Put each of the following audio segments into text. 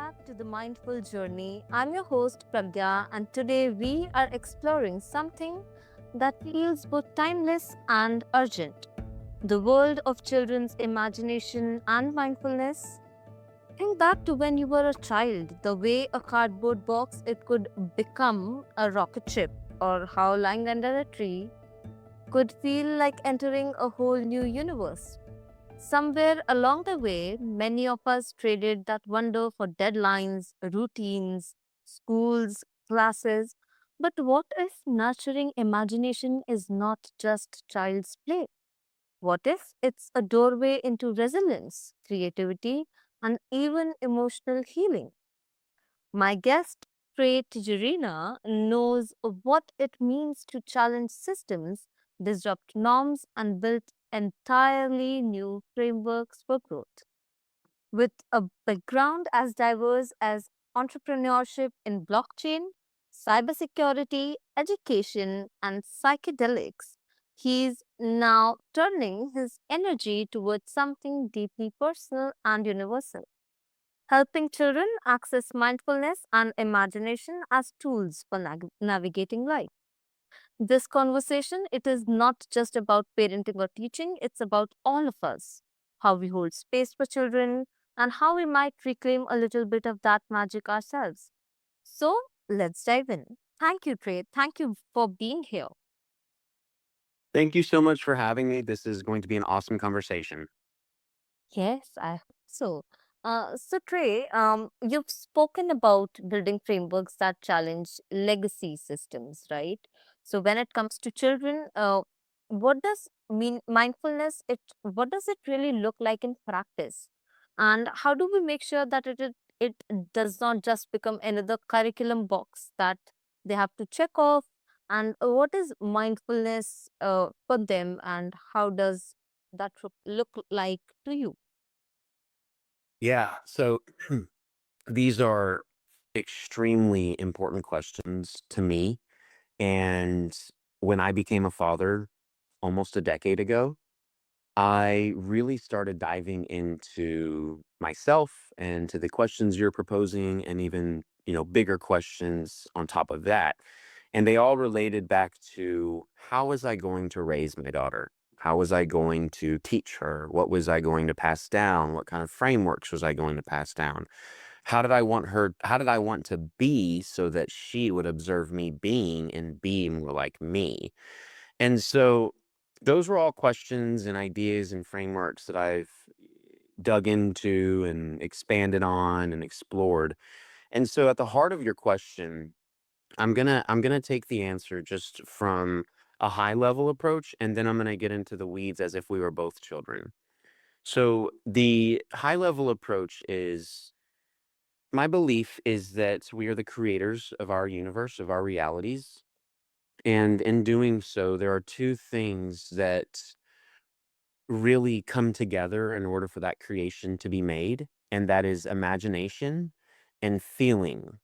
back to the Mindful Journey. I'm your host Pragya, and today we are exploring something that feels both timeless and urgent, the world of children's imagination and mindfulness. Think back to when you were a child, the way a cardboard box it could become a rocket ship, or how lying under a tree could feel like entering a whole new universe. Somewhere along the way, many of us traded that wonder for deadlines, routines, schools, classes. But what if nurturing imagination is not just child's play? What if it's a doorway into resilience, creativity, and even emotional healing? My guest, Trey Tijerina, knows what it means to challenge systems, disrupt norms, and build entirely new frameworks for growth. With a background as diverse as entrepreneurship in blockchain, cybersecurity, education, and psychedelics, he's now turning his energy towards something deeply personal and universal, helping children access mindfulness and imagination as tools for navigating life. This conversation, it is not just about parenting or teaching, it's about all of us. How we hold space for children and how we might reclaim a little bit of that magic ourselves. So, let's dive in. Thank you, Trey. Thank you for being here. Thank you so much for having me. This is going to be an awesome conversation. Yes, I hope so. So Trey, you've spoken about building frameworks that challenge legacy systems, right? So when it comes to children, what does mean mindfulness? What does it really look like in practice? And how do we make sure that it does not just become another curriculum box that they have to check off? And what is mindfulness for them, and how does that look like to you? Yeah. So these are extremely important questions to me. And when I became a father almost a decade ago, I really started diving into myself and to the questions you're proposing and even, bigger questions on top of that. And they all related back to how was I going to raise my daughter? How was I going to teach her? What was I going to pass down? What kind of frameworks was I going to pass down? How did I want to be so that she would observe me being and be more like me? And so those were all questions and ideas and frameworks that I've dug into and expanded on and explored. And so at the heart of your question, I'm gonna take the answer just from a high level approach, and then I'm gonna get into the weeds as if we were both children. So the high level approach is my belief is that we are the creators of our universe, of our realities. And in doing so, there are two things that really come together in order for that creation to be made, and that is imagination and feeling.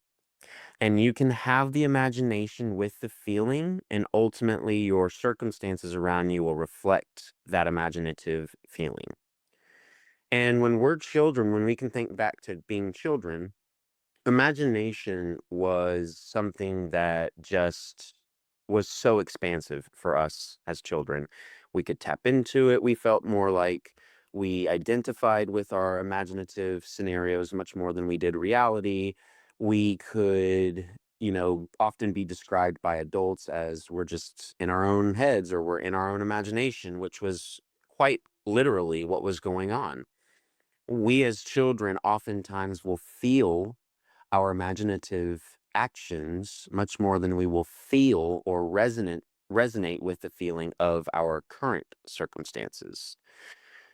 And you can have the imagination with the feeling, and ultimately your circumstances around you will reflect that imaginative feeling. And when we're children, when we can think back to being children, imagination was something that just was so expansive for us as children. We could tap into it. We felt more like we identified with our imaginative scenarios much more than we did reality. We could, often be described by adults as we're just in our own heads or we're in our own imagination, which was quite literally what was going on. We as children oftentimes will feel our imaginative actions much more than we will feel or resonate with the feeling of our current circumstances.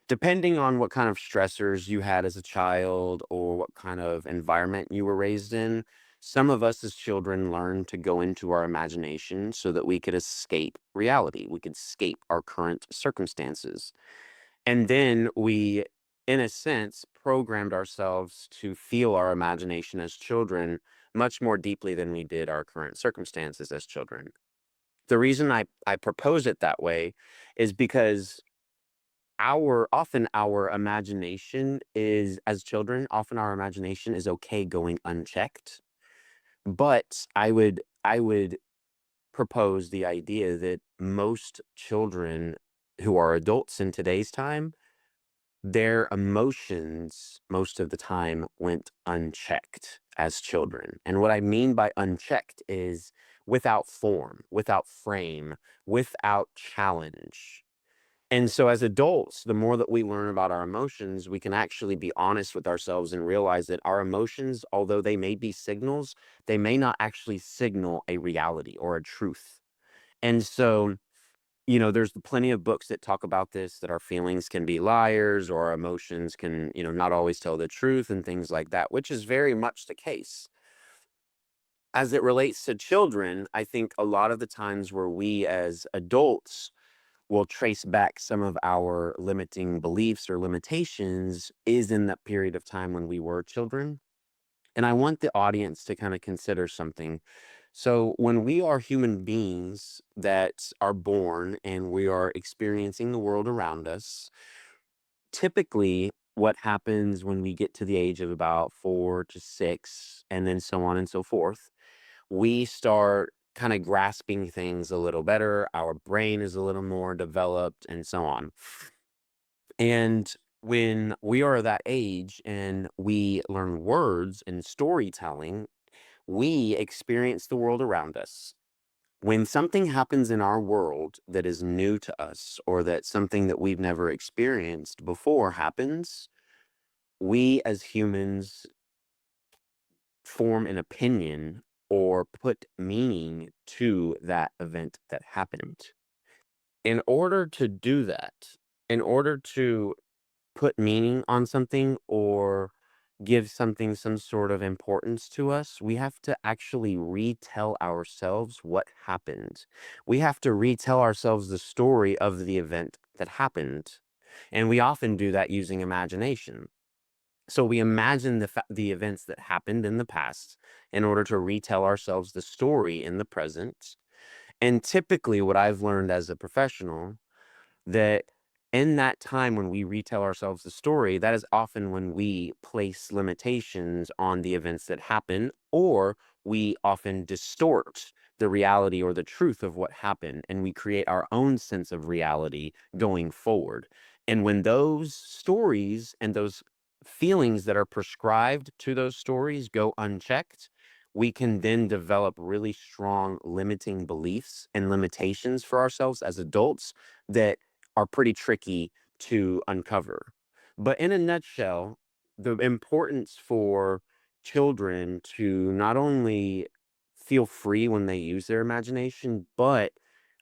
Depending on what kind of stressors you had as a child or what kind of environment you were raised in, some of us as children learn to go into our imagination so that we could escape reality. We could escape our current circumstances. And then we, in a sense, programmed ourselves to feel our imagination as children much more deeply than we did our current circumstances as children. The reason I propose it that way is because our imagination is, as children, often our imagination is okay going unchecked. But I would propose the idea that most children who are adults in today's time, their emotions most of the time went unchecked as children. And what I mean by unchecked is without form, without frame, without challenge. And so as adults, the more that we learn about our emotions, we can actually be honest with ourselves and realize that our emotions, although they may be signals, they may not actually signal a reality or a truth. And so, there's plenty of books that talk about this, that our feelings can be liars or our emotions can, not always tell the truth and things like that, which is very much the case. As it relates to children, I think a lot of the times where we as adults will trace back some of our limiting beliefs or limitations is in that period of time when we were children. And I want the audience to kind of consider something. So, when we are human beings that are born and we are experiencing the world around us, typically what happens when we get to the age of about 4 to 6, and then so on and so forth, we start kind of grasping things a little better. Our brain is a little more developed, and so on. And when we are that age and we learn words and storytelling, we experience the world around us. When something happens in our world that is new to us or that something that we've never experienced before happens, we as humans form an opinion or put meaning to that event that happened. In order to do that, in order to put meaning on something or give something some sort of importance to us, we have to actually retell ourselves what happened. We have to retell ourselves the story of the event that happened. And we often do that using imagination. So we imagine the events that happened in the past in order to retell ourselves the story in the present. And typically, what I've learned as a professional, that in that time when we retell ourselves the story, that is often when we place limitations on the events that happen, or we often distort the reality or the truth of what happened, and we create our own sense of reality going forward. And when those stories and those feelings that are prescribed to those stories go unchecked, we can then develop really strong limiting beliefs and limitations for ourselves as adults that are pretty tricky to uncover. But in a nutshell, the importance for children to not only feel free when they use their imagination, but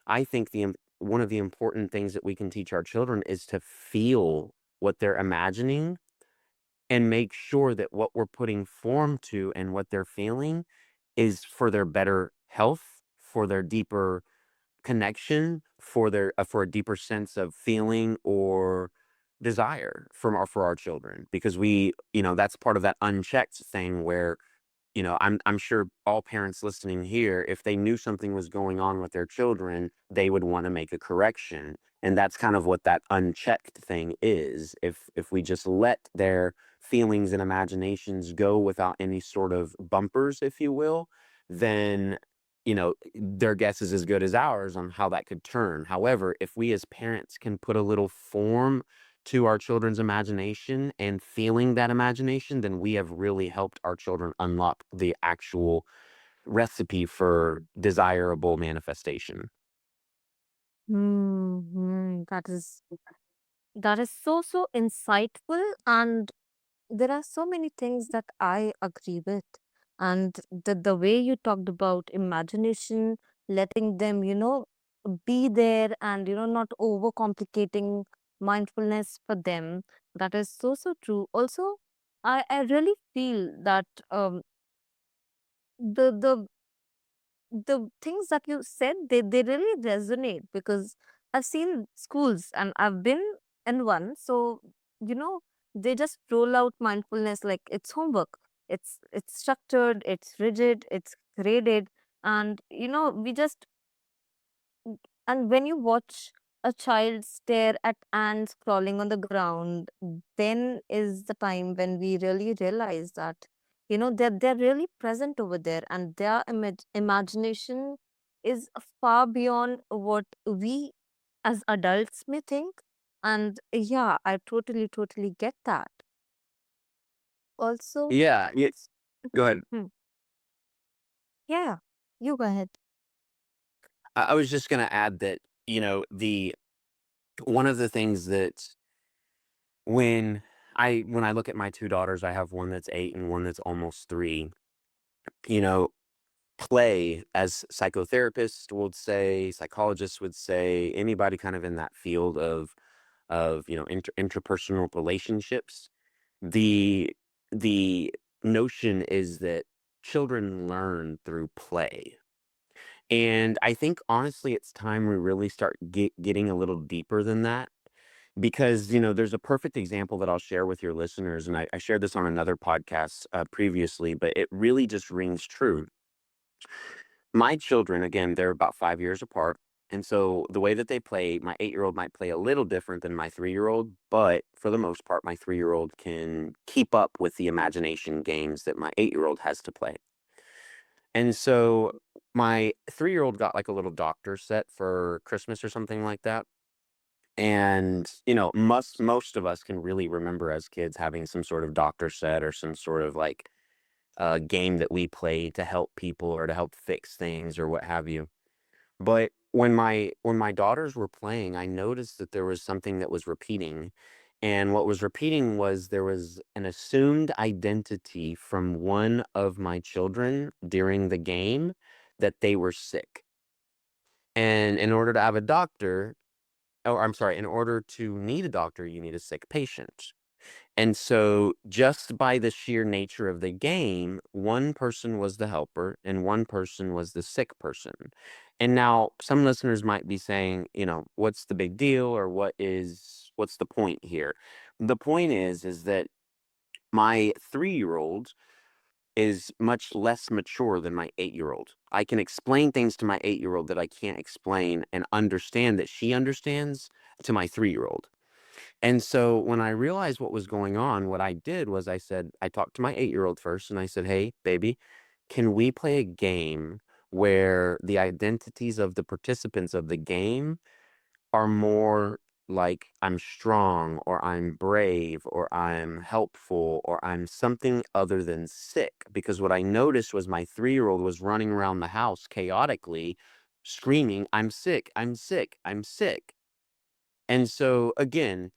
I think one of the important things that we can teach our children is to feel what they're imagining and make sure that what we're putting form to and what they're feeling is for their better health, for their deeper connection, for a deeper sense of feeling or desire for our children, because that's part of that unchecked thing where I'm sure all parents listening here, if they knew something was going on with their children, they would want to make a correction. And that's kind of what that unchecked thing is. If we just let their feelings and imaginations go without any sort of bumpers, if you will, then their guess is as good as ours on how that could turn. However, if we as parents can put a little form to our children's imagination and feeling that imagination, then we have really helped our children unlock the actual recipe for desirable manifestation. That is so insightful, and there are so many things that I agree with. And the way you talked about imagination, letting them, be there, and, not overcomplicating mindfulness for them, that is so true. Also, I really feel that the the things that you said, they really resonate, because I've seen schools and I've been in one. So, you know they just roll out mindfulness like it's homework. It's structured, it's rigid, it's graded. And we just, and when you watch a child stare at ants crawling on the ground, then is the time when we really realize that, they're really present over there, and their imagination is far beyond what we as adults may think. And yeah, I totally, totally get that. Also, Yeah, it's go ahead. hmm, yeah, you go ahead. I was just gonna add that, the one of the things that when when I look at my 2 daughters, I have one that's 8 and one that's almost 3, you know, play, as psychotherapists would say, psychologists would say, anybody kind of in that field of, interpersonal relationships, the the notion is that children learn through play. And I think honestly it's time we really start getting a little deeper than that because, there's a perfect example that I'll share with your listeners. And I shared this on another podcast previously, but it really just rings true. My children, again, they're about 5 years apart. And so the way that they play, my 8-year-old might play a little different than my 3-year-old, but for the most part, my 3-year-old can keep up with the imagination games that my 8-year-old has to play. And so my 3-year-old got like a little doctor set for Christmas or something like that. And, most of us can really remember as kids having some sort of doctor set or some sort of like game that we play to help people or to help fix things or what have you. But when my daughters were playing, I noticed that there was something that was repeating. And what was repeating was there was an assumed identity from one of my children during the game that they were sick. And in order to have a doctor, or I'm sorry, in order to need a doctor, you need a sick patient. And so, just by the sheer nature of the game, one person was the helper and one person was the sick person. And now, some listeners might be saying, what's the big deal, or what's the point here? The point is that my 3-year-old is much less mature than my 8-year-old. I can explain things to my 8-year-old that I can't explain and understand that she understands to my 3-year-old. And so when I realized what was going on, what I did was I talked to my 8-year-old first and I said, "Hey, baby, can we play a game where the identities of the participants of the game are more like I'm strong or I'm brave or I'm helpful or I'm something other than sick?" Because what I noticed was my 3-year-old was running around the house chaotically, screaming, "I'm sick, I'm sick, I'm sick." And so again,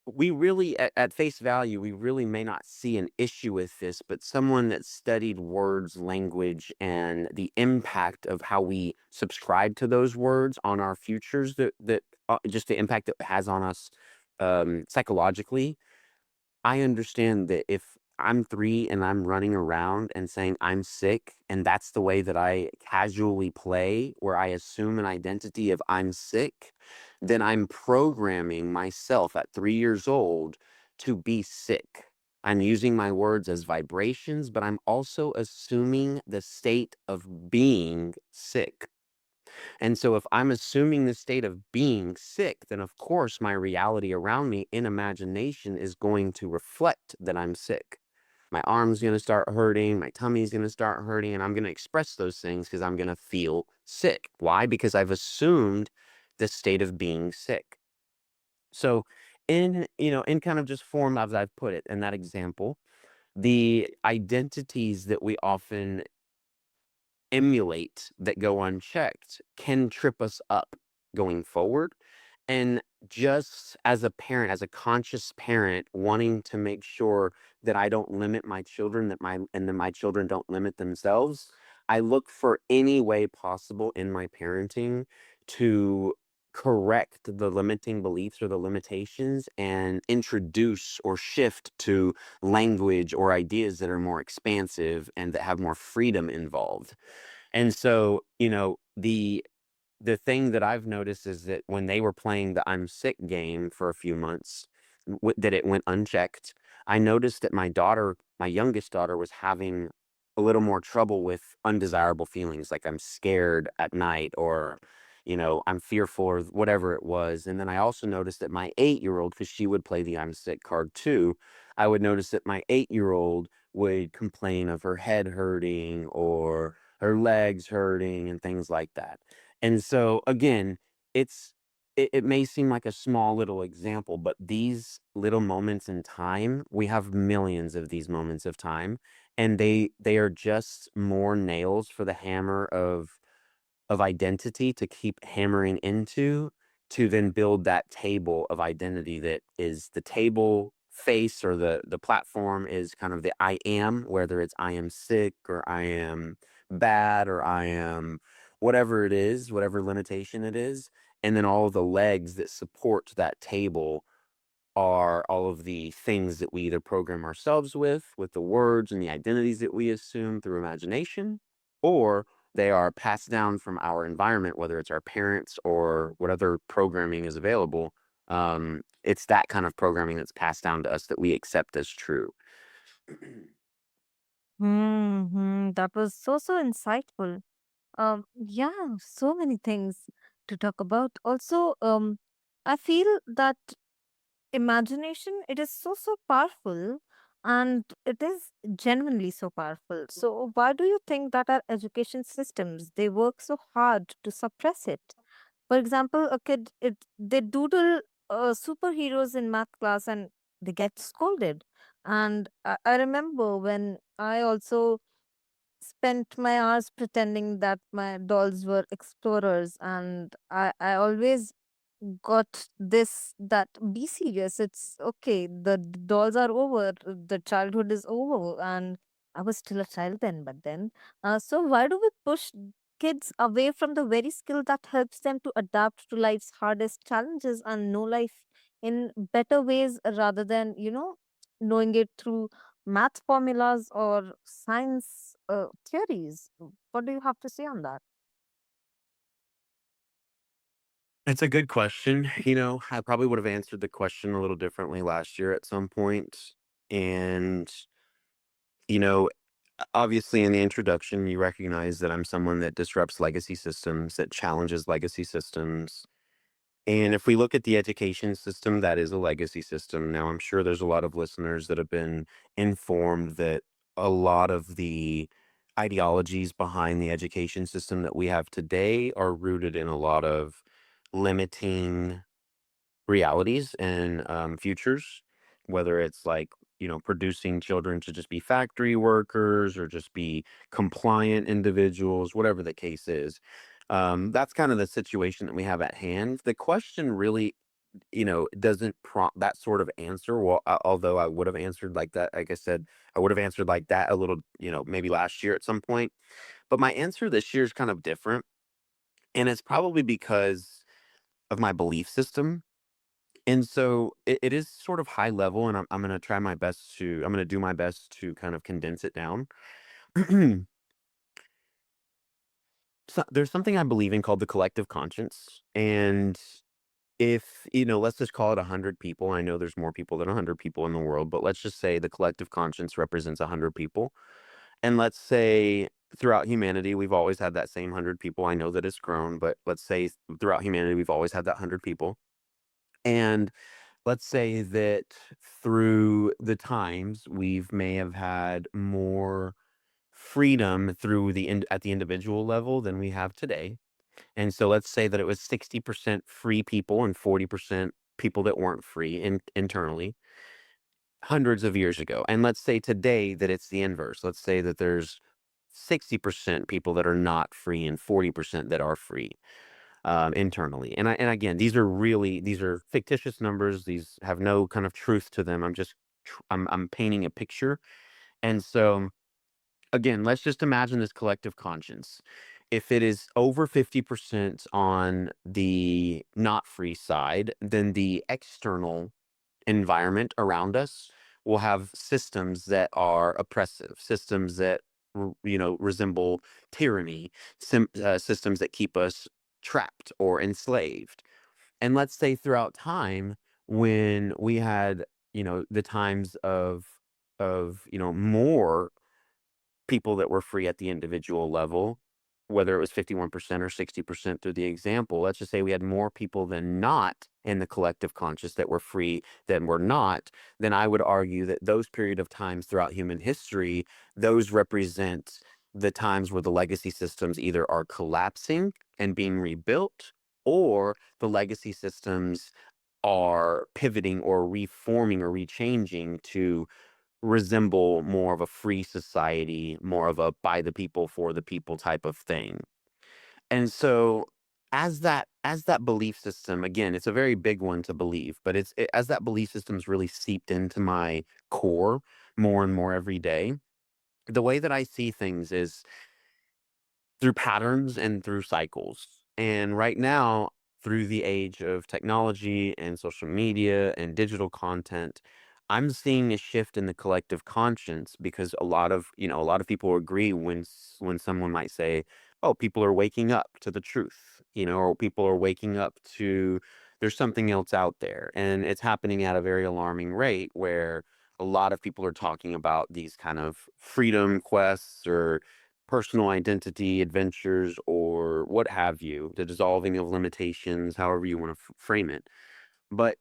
we really at face value, we really may not see an issue with this, but someone that studied words, language, and the impact of how we subscribe to those words on our futures, that just the impact it has on us psychologically. I understand that if I'm 3 and I'm running around and saying I'm sick, and that's the way that I casually play, where I assume an identity of I'm sick, then I'm programming myself at 3 years old to be sick. I'm using my words as vibrations, but I'm also assuming the state of being sick. And so if I'm assuming the state of being sick, then of course my reality around me in imagination is going to reflect that I'm sick. My arm's going to start hurting, my tummy's going to start hurting, and I'm going to express those things because I'm going to feel sick. Why? Because I've assumed the state of being sick. So in kind of just form as I've put it in that example, the identities that we often emulate that go unchecked can trip us up going forward. And just as a parent, as a conscious parent, wanting to make sure that I don't limit my children, that my children don't limit themselves, I look for any way possible in my parenting to correct the limiting beliefs or the limitations and introduce or shift to language or ideas that are more expansive and that have more freedom involved. And so, the thing that I've noticed is that when they were playing the I'm sick game for a few months, that it went unchecked. I noticed that my youngest daughter, was having a little more trouble with undesirable feelings, like I'm scared at night, or I'm fearful or whatever it was. And then I also noticed that my 8-year-old, because she would play the I'm sick card too, I would notice that my 8-year-old would complain of her head hurting or her legs hurting and things like that. And so again, it's it may seem like a small little example, but these little moments in time, we have millions of these moments of time, and they are just more nails for the hammer of identity to keep hammering into, to then build that table of identity that is the table face, or the platform is kind of the I am, whether it's I am sick or I am bad or I am whatever it is, whatever limitation it is. And then all of the legs that support that table are all of the things that we either program ourselves with the words and the identities that we assume through imagination, or they are passed down from our environment, whether it's our parents or what other programming is available. It's that kind of programming that's passed down to us that we accept as true. That was so insightful. Yeah, so many things to talk about. Also, I feel that imagination, it is so powerful, and it is genuinely so powerful. So why do you think that our education systems, they work so hard to suppress it? For example, a kid, they doodle superheroes in math class and they get scolded. And I remember when I also spent my hours pretending that my dolls were explorers, and I always got this, that be serious, it's okay, the dolls are over, the childhood is over, and I was still a child then, but then so why do we push kids away from the very skill that helps them to adapt to life's hardest challenges and know life in better ways, rather than knowing it through math formulas or science theories? What do you have to say on that? It's a good question. I probably would have answered the question a little differently last year at some point. And, you know, obviously in the introduction, you recognize that I'm someone that disrupts legacy systems, that challenges legacy systems. And if we look at the education system, that is a legacy system. Now, I'm sure there's a lot of listeners that have been informed that a lot of the ideologies behind the education system that we have today are rooted in a lot of limiting realities and futures, whether it's like, producing children to just be factory workers or just be compliant individuals, whatever the case is. That's kind of the situation that we have at hand. The question really, doesn't prompt that sort of answer. Well, although I would have answered like that, like I said, I would have answered like that a little, maybe last year at some point. But my answer this year is kind of different. And it's probably because of my belief system. And so it is sort of high level, and I'm going to try my best to, I'm going to do my best to kind of condense it down. So, there's something I believe in called the collective conscience. And if, let's just call it 100 people. I know there's more people than 100 people in the world, but let's just say the collective conscience represents 100 people. And let's say throughout humanity, we've always had that same 100 people. I know that it's grown, but let's say throughout humanity, we've always had that 100 people. And let's say that through the times, we've may have had more freedom through at the individual level than we have today. And so let's say that it was 60% free people and 40% people that weren't free internally hundreds of years ago. And let's say today that it's the inverse. Let's say that there's 60% people that are not free and 40% that are free internally. And again, these are fictitious numbers. These have no kind of truth to them. I'm painting a picture. And so again, let's just imagine this collective conscience. If it is over 50% on the not free side, then the external environment around us will have systems that are oppressive, systems that resemble tyranny, systems that keep us trapped or enslaved. And let's say throughout time, when we had the times of more people that were free at the individual level, whether it was 51% or 60% through the example, let's just say we had more people than not in the collective conscious that were free than were not, then I would argue that those period of times throughout human history, those represent the times where the legacy systems either are collapsing and being rebuilt, or the legacy systems are pivoting or reforming or rechanging to resemble more of a free society, more of a by the people for the people type of thing. And so as that belief system, again, it's a very big one to believe, but as that belief system's really seeped into my core more and more every day, the way that I see things is through patterns and through cycles. And right now, through the age of technology and social media and digital content, I'm seeing a shift in the collective conscience because a lot of people agree when someone might say, "Oh, people are waking up to the truth," or people are waking up to there's something else out there, and it's happening at a very alarming rate where a lot of people are talking about these kind of freedom quests or personal identity adventures or what have you, the dissolving of limitations, however you want to frame it. But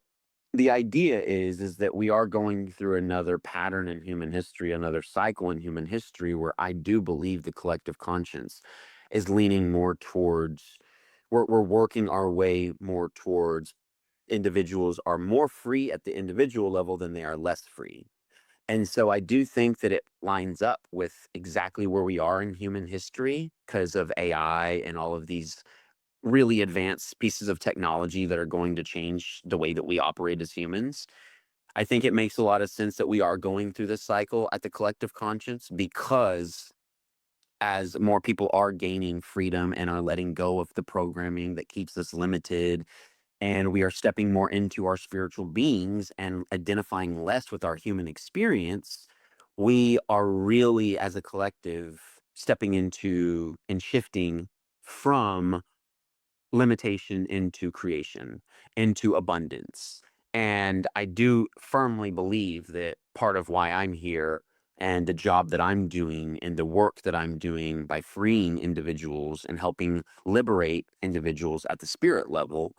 the idea is that we are going through another pattern in human history, another cycle in human history where I do believe the collective conscience is leaning more towards we're working our way more towards individuals are more free at the individual level than they are less free. And so I do think that it lines up with exactly where we are in human history because of AI and all of these really advanced pieces of technology that are going to change the way that we operate as humans. I think it makes a lot of sense that we are going through this cycle at the collective conscience because as more people are gaining freedom and are letting go of the programming that keeps us limited and we are stepping more into our spiritual beings and identifying less with our human experience, we are really, as a collective, stepping into and shifting from limitation into creation, into abundance. And I do firmly believe that part of why I'm here and the job that I'm doing and the work that I'm doing by freeing individuals and helping liberate individuals at the spirit level,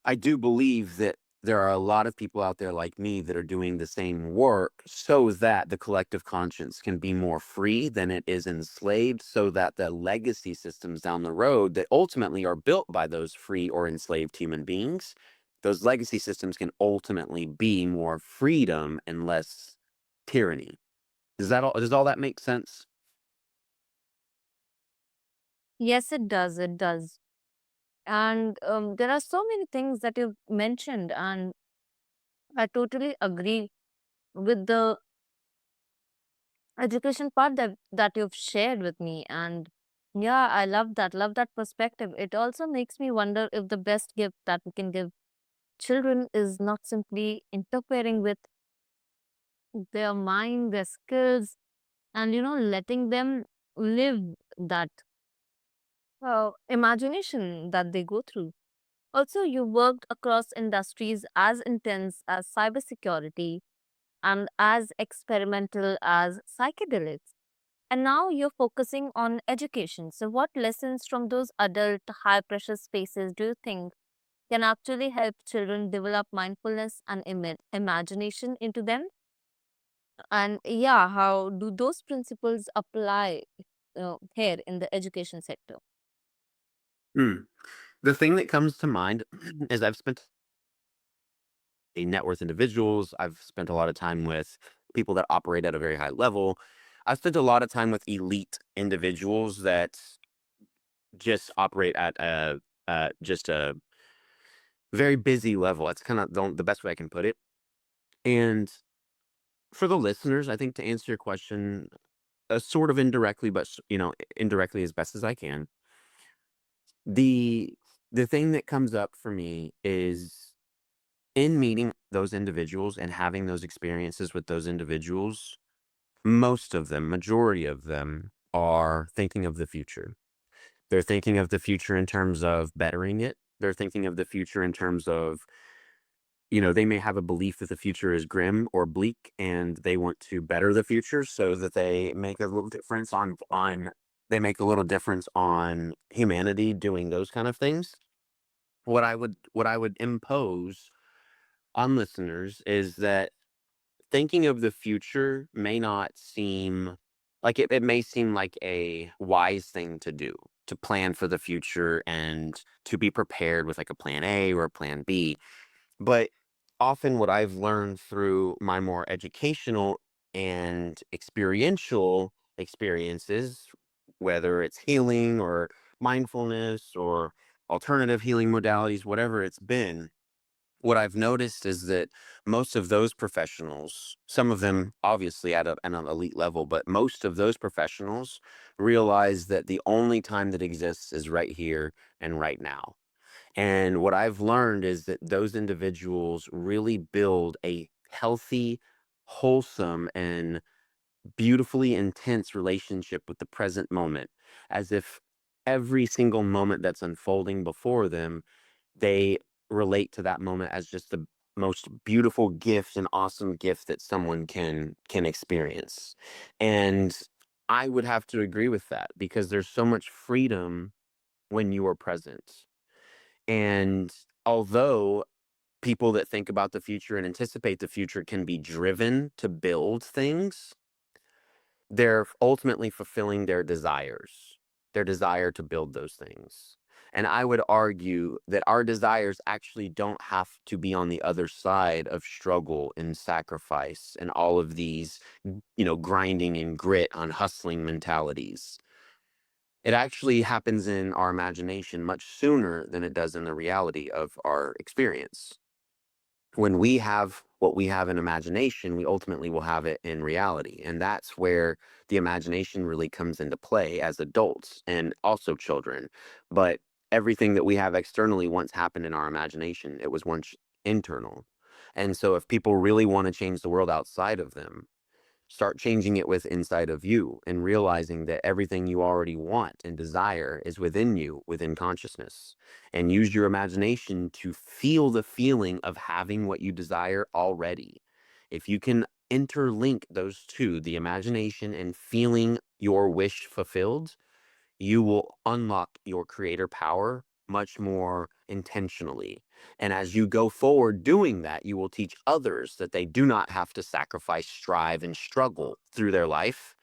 I do believe that there are a lot of people out there like me that are doing the same work so that the collective conscience can be more free than it is enslaved, so that the legacy systems down the road that ultimately are built by those free or enslaved human beings, those legacy systems can ultimately be more freedom and less tyranny. Does all that make sense? Yes, it does. It does. And there are so many things that you've mentioned, and I totally agree with the education part that you've shared with me. And yeah, I love that perspective. It also makes me wonder if the best gift that we can give children is not simply interfering with their mind, their skills, and letting them live that imagination that they go through. Also, you worked across industries as intense as cybersecurity and as experimental as psychedelics. And now you're focusing on education. So, what lessons from those adult high pressure spaces do you think can actually help children develop mindfulness and imagination into them? And yeah, how do those principles apply here in the education sector? Hmm. The thing that comes to mind is I've spent net worth individuals. I've spent a lot of time with people that operate at a very high level. I've spent a lot of time with elite individuals that just operate at just a very busy level. That's kind of the best way I can put it. And for the listeners, I think to answer your question, sort of indirectly, but indirectly as best as I can. The the thing that comes up for me is in meeting those individuals and having those experiences with those individuals, most of them, majority of them are thinking of the future. They're thinking of the future in terms of bettering it. They're thinking of the future in terms of, they may have a belief that the future is grim or bleak and they want to better the future so that they make a little difference on they make a little difference on humanity doing those kind of things. What I would impose on listeners is that thinking of the future may not seem like it may seem like a wise thing to do, to plan for the future and to be prepared with like a plan A or a plan B. But often what I've learned through my more educational and experiential experiences, whether it's healing or mindfulness or alternative healing modalities, whatever it's been, what I've noticed is that most of those professionals, some of them obviously at an elite level, but most of those professionals realize that the only time that exists is right here and right now. And what I've learned is that those individuals really build a healthy, wholesome, and beautifully intense relationship with the present moment, as if every single moment that's unfolding before them, they relate to that moment as just the most beautiful gift and awesome gift that someone can experience. And I would have to agree with that because there's so much freedom when you are present. And although people that think about the future and anticipate the future can be driven to build things, they're ultimately fulfilling their desire to build those things. And I would argue that our desires actually don't have to be on the other side of struggle and sacrifice and all of these, grinding and grit on hustling mentalities. It actually happens in our imagination much sooner than it does in the reality of our experience. When we have what we have in imagination, we ultimately will have it in reality. And that's where the imagination really comes into play as adults and also children. But everything that we have externally once happened in our imagination, it was once internal. And so if people really want to change the world outside of them, start changing it with inside of you and realizing that everything you already want and desire is within you, within consciousness. And use your imagination to feel the feeling of having what you desire already. If you can interlink those two, the imagination and feeling your wish fulfilled, you will unlock your creator power much more intentionally. And as you go forward doing that, you will teach others that they do not have to sacrifice, strive, and struggle through their life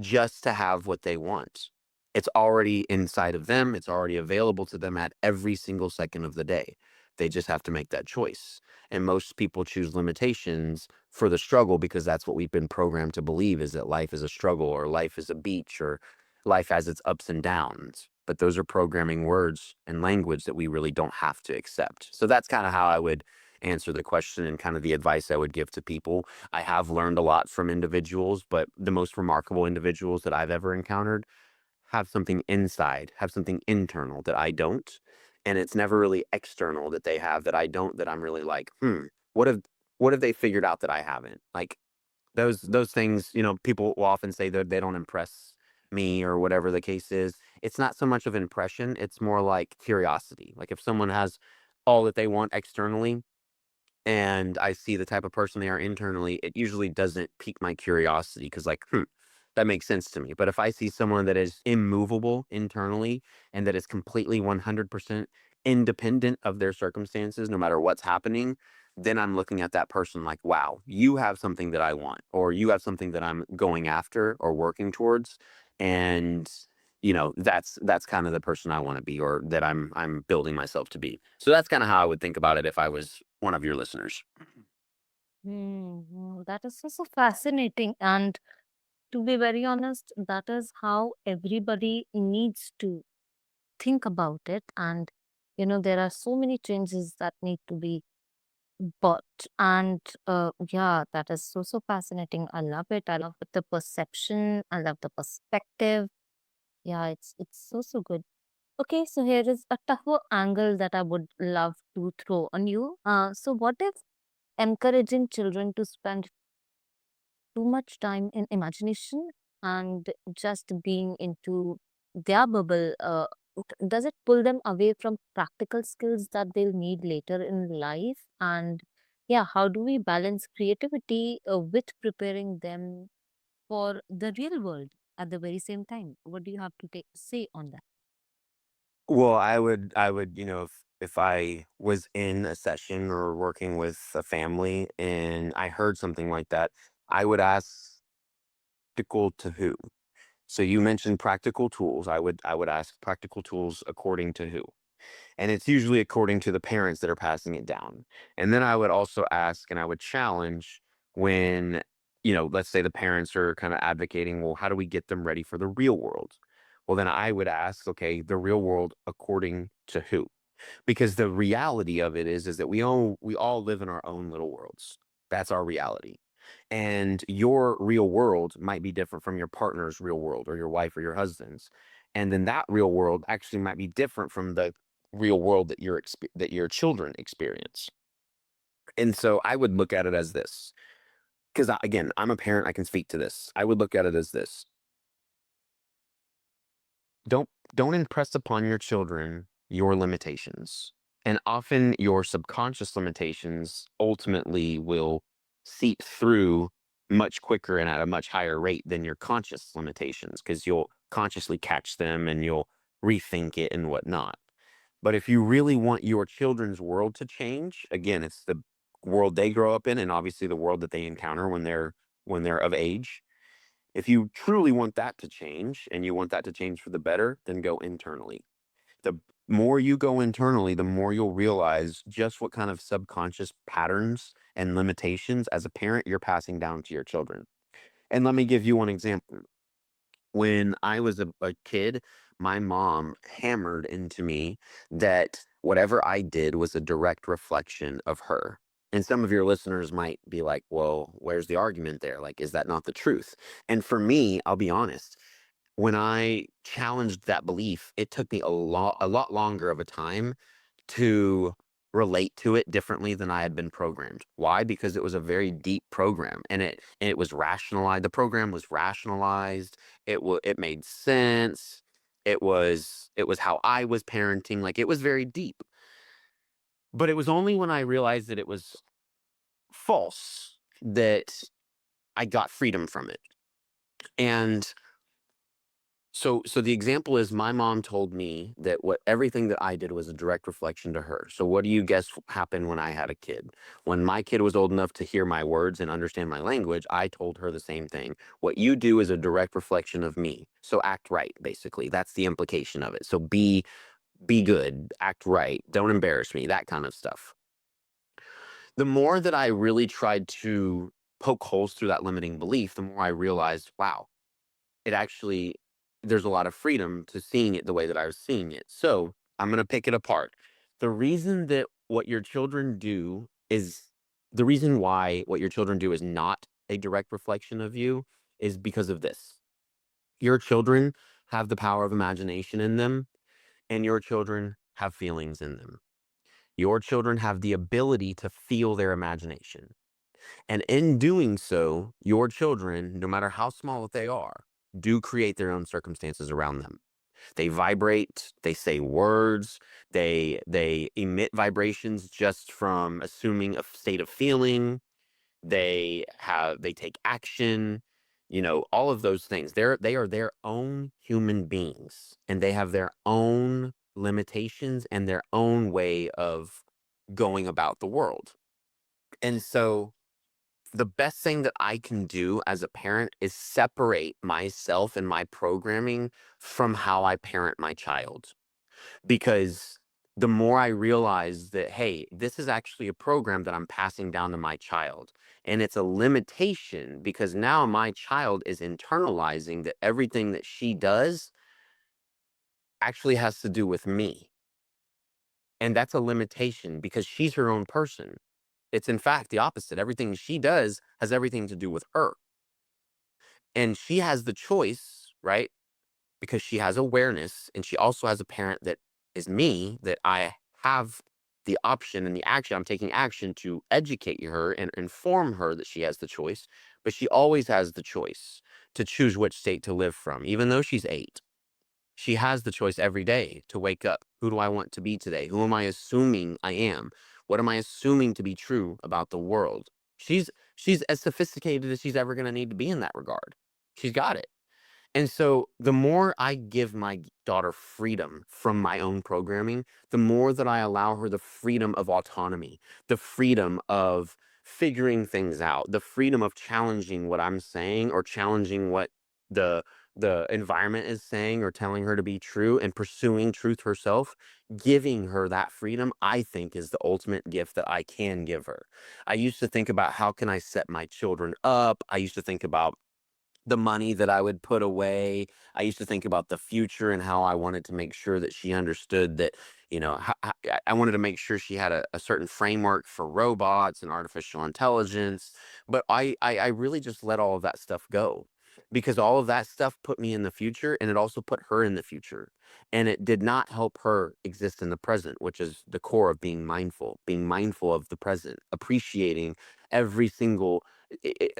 just to have what they want. It's already inside of them, it's already available to them at every single second of the day. They just have to make that choice. And most people choose limitations for the struggle because that's what we've been programmed to believe is that life is a struggle or life is a beach or life has its ups and downs. But those are programming words and language that we really don't have to accept. So that's kind of how I would answer the question and kind of the advice I would give to people. I have learned a lot from individuals, but the most remarkable individuals that I've ever encountered have something inside, have something internal that I don't. And it's never really external that they have that I don't, that I'm really like, what have what have they figured out that I haven't? Like those things, people will often say that they don't impress me or whatever the case is. It's not so much of impression, it's more like curiosity. Like if someone has all that they want externally, and I see the type of person they are internally, it usually doesn't pique my curiosity because, like, that makes sense to me. But if I see someone that is immovable internally and that is completely 100% independent of their circumstances, no matter what's happening, then I'm looking at that person like, wow, you have something that I want, or you have something that I'm going after or working towards. And that's kind of the person I want to be or that I'm building myself to be. So that's kind of how I would think about it if I was one of your listeners. That is so fascinating. And to be very honest, that is how everybody needs to think about it. And, there are so many changes that need to be bought. And yeah, that is so fascinating. I love it. I love the perception. I love the perspective. Yeah, it's so good. Okay, so here is a tougher angle that I would love to throw on you. So what if encouraging children to spend too much time in imagination and just being into their bubble, does it pull them away from practical skills that they'll need later in life? And yeah, how do we balance creativity with preparing them for the real world? at the very same time. What do you have to say on that? Well, I would, if I was in a session or working with a family and I heard something like that, I would ask practical to who? So you mentioned practical tools. I would ask practical tools according to who? And it's usually according to the parents that are passing it down. And then I would also ask and I would challenge when, let's say the parents are kind of advocating, well, how do we get them ready for the real world? Well, then I would ask, okay, the real world according to who? Because the reality of it is that we all live in our own little worlds. That's our reality. And your real world might be different from your partner's real world or your wife or your husband's. And then that real world actually might be different from the real world that your children experience. And so I would look at it as this, because again, I'm a parent, I can speak to this. I would look at it as this. Don't impress upon your children your limitations. And often your subconscious limitations ultimately will seep through much quicker and at a much higher rate than your conscious limitations, because you'll consciously catch them and you'll rethink it and whatnot. But if you really want your children's world to change, again, it's the world they grow up in and obviously the world that they encounter when they're of age. If you truly want that to change and you want that to change for the better, then go internally. The more you go internally, the more you'll realize just what kind of subconscious patterns and limitations as a parent you're passing down to your children. And let me give you one example. When I was a kid, my mom hammered into me that whatever I did was a direct reflection of her. And some of your listeners might be like, well, where's the argument there? Like, is that not the truth? And for me, I'll be honest, when I challenged that belief, it took me a lot longer of a time to relate to it differently than I had been programmed. Why? Because it was a very deep program and it was rationalized. The program was rationalized. It made sense. It was how I was parenting. Like it was very deep. But it was only when I realized that it was false that I got freedom from it. And so the example is my mom told me that what everything that I did was a direct reflection to her. So what do you guess happened when I had a kid? When my kid was old enough to hear my words and understand my language, I told her the same thing. What you do is a direct reflection of me. So act right, basically. That's the implication of it. So be good, act right, don't embarrass me, that kind of stuff. The more that I really tried to poke holes through that limiting belief, the more I realized, wow, it actually there's a lot of freedom to seeing it the way that I was seeing it. So I'm going to pick it apart. The reason that what your children do is the reason why what your children do is not a direct reflection of you is because of this. Your children have the power of imagination in them, and your children have feelings in them. Your children have the ability to feel their imagination. And in doing so, your children, no matter how small they are, do create their own circumstances around them. They vibrate, they say words, they emit vibrations just from assuming a state of feeling. They take action, all of those things. They are their own human beings and they have their own limitations and their own way of going about the world. And so the best thing that I can do as a parent is separate myself and my programming from how I parent my child. Because the more I realize that, hey, this is actually a program that I'm passing down to my child. And it's a limitation because now my child is internalizing that everything that she does actually has to do with me. And that's a limitation because she's her own person. It's in fact the opposite. Everything she does has everything to do with her. And she has the choice, right? Because she has awareness and she also has a parent that is me, that I have the option and the action. I'm taking action to educate her and inform her that she has the choice, but she always has the choice to choose which state to live from, even though she's 8. She has the choice every day to wake up. Who do I want to be today? Who am I assuming I am? What am I assuming to be true about the world? She's as sophisticated as she's ever going to need to be in that regard. She's got it. And so the more I give my daughter freedom from my own programming, the more that I allow her the freedom of autonomy, the freedom of figuring things out, the freedom of challenging what I'm saying or challenging what the the environment is saying or telling her to be true and pursuing truth herself, giving her that freedom, I think is the ultimate gift that I can give her. I used to think about how can I set my children up? I used to think about the money that I would put away. I used to think about the future and how I wanted to make sure that she understood that, I wanted to make sure she had a certain framework for robots and artificial intelligence. But I really just let all of that stuff go because all of that stuff put me in the future and it also put her in the future. And it did not help her exist in the present, which is the core of being mindful of the present, appreciating every single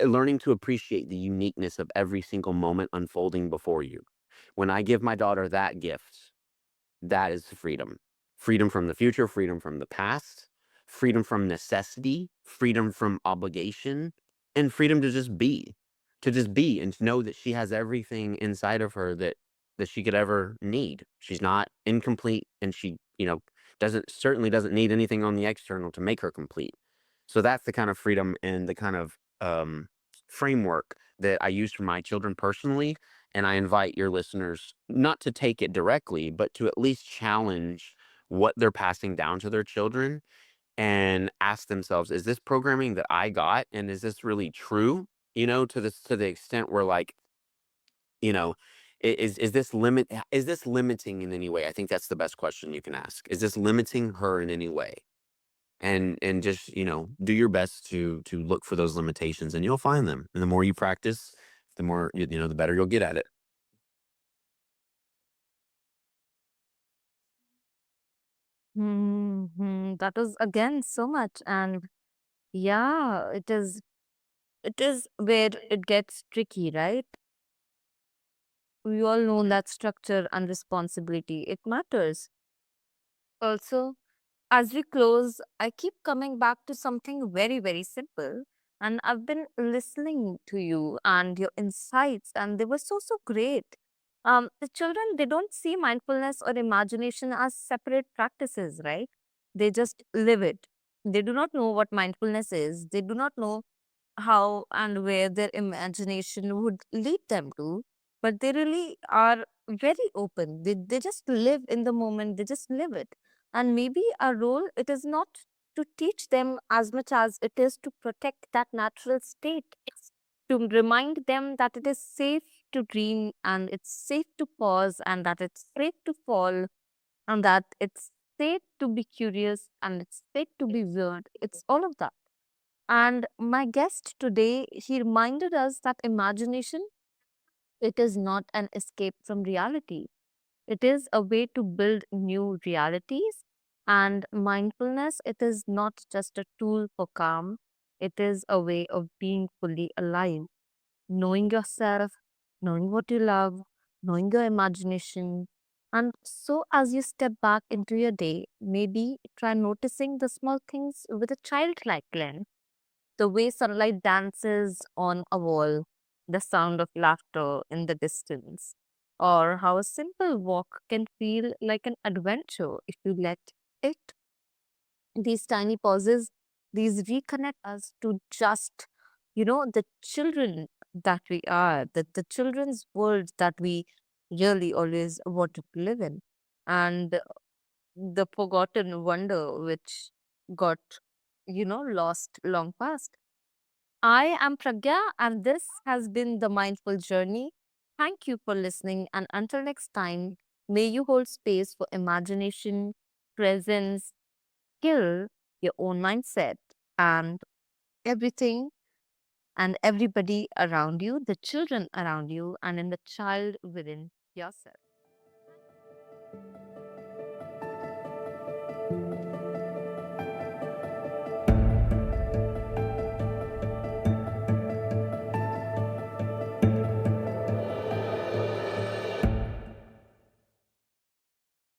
learning to appreciate the uniqueness of every single moment unfolding before you. When I give my daughter that gift, that is freedom. Freedom from the future, freedom from the past, freedom from necessity, freedom from obligation, and freedom to just be. To just be and to know that she has everything inside of her that she could ever need. She's not incomplete and she, doesn't certainly doesn't need anything on the external to make her complete. So that's the kind of freedom and the kind of framework that I use for my children personally, and I invite your listeners not to take it directly, but to at least challenge what they're passing down to their children and ask themselves, is this programming that I got and is this really true? To the extent where like, you know, is this limiting in any way? I think that's the best question you can ask. Is this limiting her in any way? And just, do your best to look for those limitations and you'll find them. And the more you practice, the more the better you'll get at it. That is again so much. And yeah, it is where it gets tricky, right? We all know that structure and responsibility, it matters. Also, as we close, I keep coming back to something very, very simple. And I've been listening to you and your insights, and they were so, so great. The children, they don't see mindfulness or imagination as separate practices, right? They just live it. They do not know what mindfulness is. They do not know how and where their imagination would lead them to, but they really are very open. They just live in the moment, they just live it. And maybe our role, it is not to teach them as much as it is to protect that natural state. It's to remind them that it is safe to dream and it's safe to pause and that it's safe to fall and that it's safe to be curious and it's safe to be weird. It's all of that. And my guest today, he reminded us that imagination, it is not an escape from reality. It is a way to build new realities. And mindfulness, it is not just a tool for calm. It is a way of being fully alive, knowing yourself, knowing what you love, knowing your imagination. And so, as you step back into your day, maybe try noticing the small things with a childlike lens, the way sunlight dances on a wall, the sound of laughter in the distance, or how a simple walk can feel like an adventure if you let it. These tiny pauses, these reconnect us to just, the children that we are, the children's world that we really always want to live in. And the forgotten wonder which got, lost long past. I am Pragya, and this has been the Mindful Journey. Thank you for listening, and until next time, may you hold space for imagination, presence, skill, your own mindset, and everything and everybody around you, the children around you, and in the child within yourself.